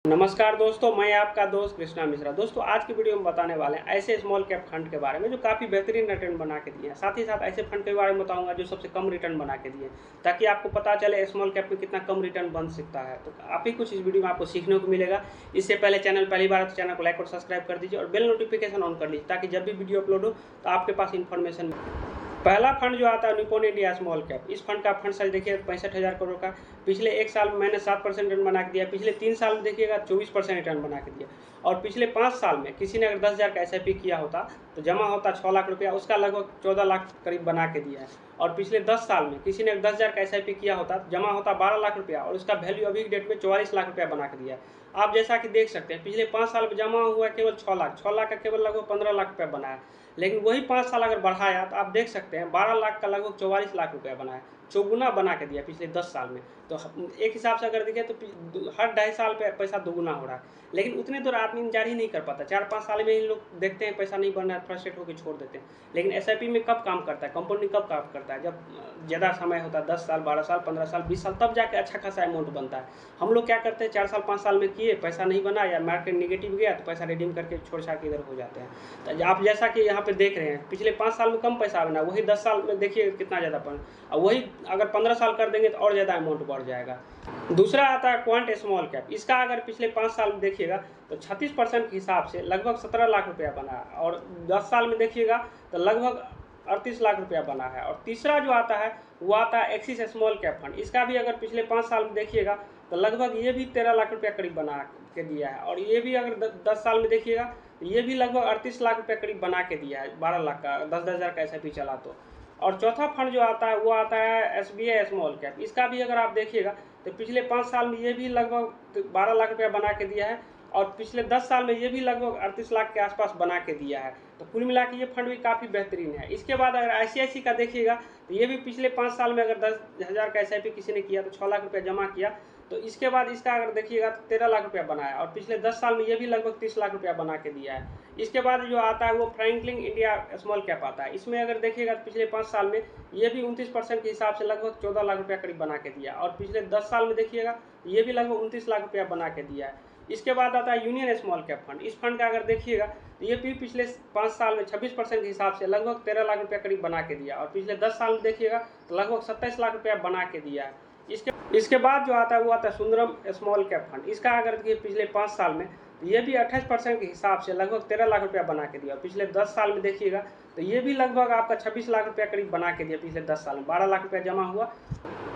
नमस्कार दोस्तों, मैं आपका दोस्त कृष्णा मिश्रा। दोस्तों, आज की वीडियो में बताने वाले हैं ऐसे स्मॉल कैप फंड के बारे में जो काफ़ी बेहतरीन रिटर्न बना के दिए हैं। साथ ही साथ ऐसे फंड के बारे में बताऊंगा जो सबसे कम रिटर्न बना के दिए, ताकि आपको पता चले स्मॉल कैप में कितना कम रिटर्न बन सकता है। तो आप ही कुछ इस वीडियो में आपको सीखने को मिलेगा। इससे पहले चैनल पहली बार तो चैनल को लाइक और सब्सक्राइब कर दीजिए और बेल नोटिफिकेशन ऑन कर लीजिए, ताकि जब भी वीडियो अपलोड हो तो आपके पास इन्फॉर्मेशन। पहला फंड जो आता है निप्पॉन इंडिया स्मॉल कैप। इस फंड का फंड साइज देखिए 65,000 करोड़ का। पिछले एक साल में मैंने 7% रिटर्न बना के दिया। पिछले 3 साल में देखिएगा 24% रिटर्न बना के दिया। और पिछले 5 साल में किसी ने अगर 10,000 का SIP किया होता तो जमा होता 6 लाख रुपया, उसका लगभग 14 लाख करीब बना के दिया है। और पिछले 10 साल में किसी ने 10,000 का SIP किया होता तो जमा होता 12 लाख रुपया, और उसका वैल्यू अभी की डेट में 44 लाख रुपया बना के दिया है। आप जैसा कि देख सकते हैं पिछले 5 साल में जमा हुआ केवल 6 लाख का केवल लगभग 15 लाख रुपया बना है। लेकिन वही 5 साल अगर बढ़ाया तो आप देख सकते हैं 12 लाख का लगभग 44 लाख रुपया बना है। चौगुना बना के दिया पिछले 10 साल में। तो एक हिसाब से अगर देखें तो हर 2.5 साल पे पैसा दोगुना हो रहा है। लेकिन उतने दूर आदमी इंतजार ही नहीं कर पाता। 4-5 साल में ही लोग देखते हैं पैसा नहीं बन रहा है, फ्रस्ट्रेट होकर छोड़ देते हैं। लेकिन SIP में कब काम करता है, कंपाउंडिंग कब काम करता है, जब ज़्यादा समय होता है 10 साल 12 साल 15 साल 20 साल, तब जाके अच्छा खासा अमाउंट बनता है। हम लोग क्या करते हैं 4 साल 5 साल में किए, पैसा नहीं बना या मार्केट निगेटिव गया तो पैसा रिडीम करके छोड़ छाड़ के इधर हो जाते हैं। तो आप जैसा कि यहाँ पे देख रहे हैं पिछले 5 साल में कम पैसा बना, वही 10 साल में देखिए कितना ज़्यादा बना, और वही अगर 15 साल कर देंगे तो और ज़्यादा अमाउंट बढ़ जाएगा। दूसरा आता है क्वांट स्मॉल कैप। इसका अगर पिछले 5 साल में देखिएगा तो 36% के हिसाब से लगभग 17 लाख रुपया बना है, और 10 साल में देखिएगा तो लगभग 38 लाख रुपया बना है। और तीसरा जो आता है वो आता है एक्सिस स्मॉल कैप फंड। इसका भी अगर पिछले 5 साल में देखिएगा तो लगभग ये भी 13 लाख रुपया करीब बना के दिया है। और ये भी अगर 10 साल में देखिएगा तो ये भी लगभग 38 लाख रुपया करीब बना के दिया है, 12 लाख का 10,000 का SIP चला तो। और चौथा फंड जो आता है वो आता है SBI स्मॉल कैप। इसका भी अगर आप देखिएगा तो पिछले 5 साल में ये भी लगभग 12 लाख रुपया बना के दिया है, और पिछले 10 साल में ये भी लगभग 38 लाख के आसपास बना के दिया है। तो कुल मिला के ये फंड भी काफ़ी बेहतरीन है। इसके बाद अगर ICICI का देखिएगा तो ये भी पिछले 5 साल में अगर 10,000 का SIP किसी ने किया तो 6 लाख रुपया जमा किया, तो इसके बाद इसका अगर देखिएगा तो 13 लाख रुपया बना है। और पिछले 10 साल में ये भी लगभग 30 लाख रुपया बना के दिया है। इसके बाद जो आता है वो फ्रैंकलिन इंडिया स्मॉल कैप आता है। इसमें अगर देखिएगा तो पिछले 5 साल में ये भी 29% के हिसाब से लगभग 14 लाख रुपया करीब बना के दिया। और पिछले 10 साल में देखिएगा ये भी लगभग 29 लाख रुपया बना के दिया है। इसके बाद आता है यूनियन स्मॉल कैप फंड। इस फंड का अगर देखिएगा तो ये भी पिछले 5 साल में 26% के हिसाब से लगभग 13 लाख रुपया करीब बना के दिया। और पिछले 10 साल में देखिएगा तो लगभग 27 लाख रुपया बना के दिया है। इसके बाद जो आता है वो आता है सुंदरम स्मॉल कैप फंड। इसका अगर देखिए पिछले 5 साल में तो ये भी 28% के हिसाब से लगभग 13 लाख रुपया बना के दिया। पिछले 10 साल में देखिएगा तो ये भी लगभग आपका 26 लाख रुपया करीब बना के दिया। पिछले 10 साल में 12 लाख रुपया जमा हुआ।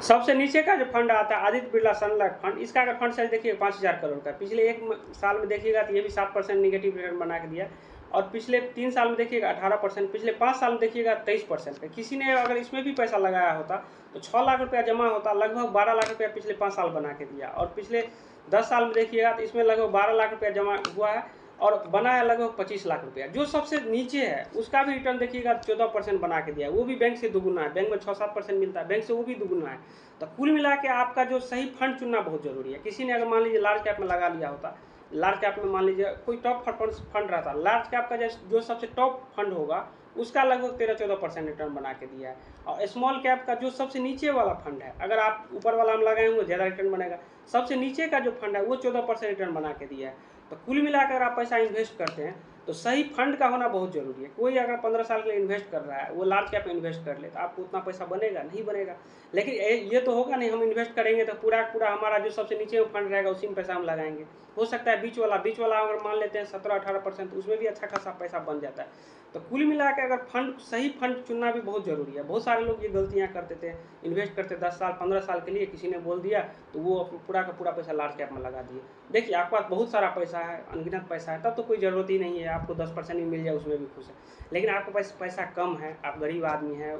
सबसे नीचे का जो फंड आता है आदित्य बिरला सन लाइफ फंड। इसका अगर फंड साइज देखिए 5,000 करोड़ का। पिछले एक साल में देखिएगा तो ये भी 7% निगेटिव रिटर्न बना के दिया। और पिछले 3 साल में देखिएगा 18%, पिछले 5 साल में देखिएगा 23% पे। किसी ने अगर इसमें भी पैसा लगाया होता तो 6 लाख रुपया जमा होता, लगभग 12 लाख रुपया पिछले 5 साल बना के दिया। और पिछले 10 साल में देखिएगा तो इसमें लगभग 12 लाख रुपया जमा हुआ है और बना है लगभग 25 लाख रुपया। जो सबसे नीचे है उसका भी रिटर्न देखिएगा 14% बना के दिया है। वो भी बैंक से दुगुना है। बैंक में 6-7% मिलता है, बैंक से वो भी दुगुना है। तो कुल मिला के आपका जो सही फंड चुनना बहुत जरूरी है। किसी ने अगर मान लीजिए लार्ज कैप में लगा लिया होता, लार्ज कैप में मान लीजिए कोई टॉप फंड रहता, लार्ज कैप का जो सबसे टॉप फंड होगा उसका लगभग 13-14% रिटर्न बना के दिया है। और स्मॉल कैप का जो सबसे नीचे वाला फंड है, अगर आप ऊपर वाला हम लगाए होंगे ज़्यादा रिटर्न बनेगा, सबसे नीचे का जो फंड है वो 14% रिटर्न बना के दिया है। तो कुल मिलाकर आप पैसा इन्वेस्ट करते हैं तो सही फंड का होना बहुत जरूरी है। कोई अगर 15 साल के लिए इन्वेस्ट कर रहा है, वो लार्ज कैप में इन्वेस्ट कर ले तो आपको उतना पैसा बनेगा नहीं बनेगा। लेकिन ये तो होगा नहीं, हम इन्वेस्ट करेंगे तो पूरा हमारा जो सबसे नीचे में फंड रहेगा उसी में पैसा हम लगाएंगे। हो सकता है बीच वाला अगर मान लेते हैं 17-18%, उसमें भी अच्छा खासा पैसा बन जाता है। तो कुल मिला के अगर सही फंड चुनना भी बहुत ज़रूरी है। बहुत सारे लोग ये गलतियाँ करते थे, इन्वेस्ट करते 10 साल 15 साल के लिए, किसी ने बोल दिया तो वो पूरा का पूरा पैसा लार्ज कैप में लगा दिए। देखिए आपके पास बहुत सारा पैसा है, अनगिनत पैसा है, तब तो कोई ज़रूरत ही नहीं है, आपको 10% भी मिल जाए उसमें भी खुश है। लेकिन आपके पास पैसा कम है, आप गरीब आदमी हैं,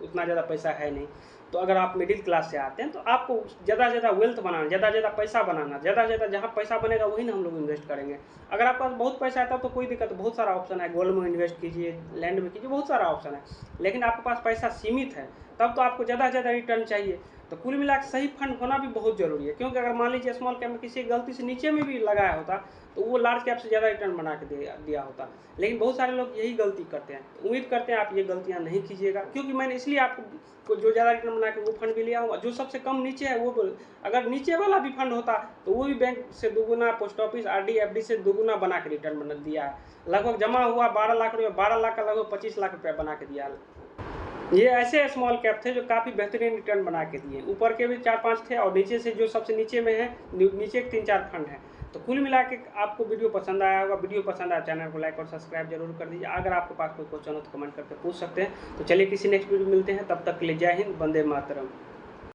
उतना ज़्यादा पैसा है नहीं, तो अगर आप मिडिल क्लास से आते हैं तो आपको ज़्यादा से ज़्यादा वेल्थ बनाना, ज़्यादा से ज़्यादा पैसा बनाना, ज़्यादा से ज़्यादा जहाँ पैसा बनेगा वही ना हम लोग इन्वेस्ट करेंगे। अगर आपके पास बहुत पैसा है तब तो कोई दिक्कत, बहुत सारा ऑप्शन है, गोल्ड में इन्वेस्ट कीजिए, लैंड में कीजिए, बहुत सारा ऑप्शन है। लेकिन आपके पास पैसा सीमित है तब तो आपको ज़्यादा से ज़्यादा रिटर्न चाहिए। तो कुल मिला के सही फंड होना भी बहुत जरूरी है, क्योंकि अगर मान लीजिए स्मॉल कैप में किसी गलती से नीचे में भी लगाया होता तो वो लार्ज कैप से ज़्यादा रिटर्न बना के दिया होता। लेकिन बहुत सारे लोग यही गलती करते हैं। तो उम्मीद करते हैं आप ये गलतियाँ नहीं कीजिएगा, क्योंकि मैंने इसलिए आपको जो ज़्यादा रिटर्न बना के वो फंड भी लिया हूँ। जो सबसे कम नीचे है वो अगर नीचे वाला भी फंड होता तो वो भी बैंक से दुगुना, पोस्ट ऑफिस, RD FD से दुगुना बना के रिटर्न बना दिया है। लगभग जमा हुआ 12 लाख रुपये, 12 लाख का लगभग 25 लाख रुपया बना के दिया है। ये ऐसे स्मॉल कैप थे जो काफ़ी बेहतरीन रिटर्न बना के दिए। ऊपर के भी 4-5 थे और नीचे से जो सबसे नीचे में है, नीचे के 3-4 फंड हैं। तो कुल मिला के आपको वीडियो पसंद आया होगा। वीडियो पसंद आया चैनल को लाइक और सब्सक्राइब जरूर कर दीजिए। अगर आपके पास कोई क्वेश्चन हो तो कमेंट करके पूछ सकते हैं। तो चलिए किसी नेक्स्ट वीडियो मिलते हैं, तब तक के लिए जय हिंद, वंदे मातरम।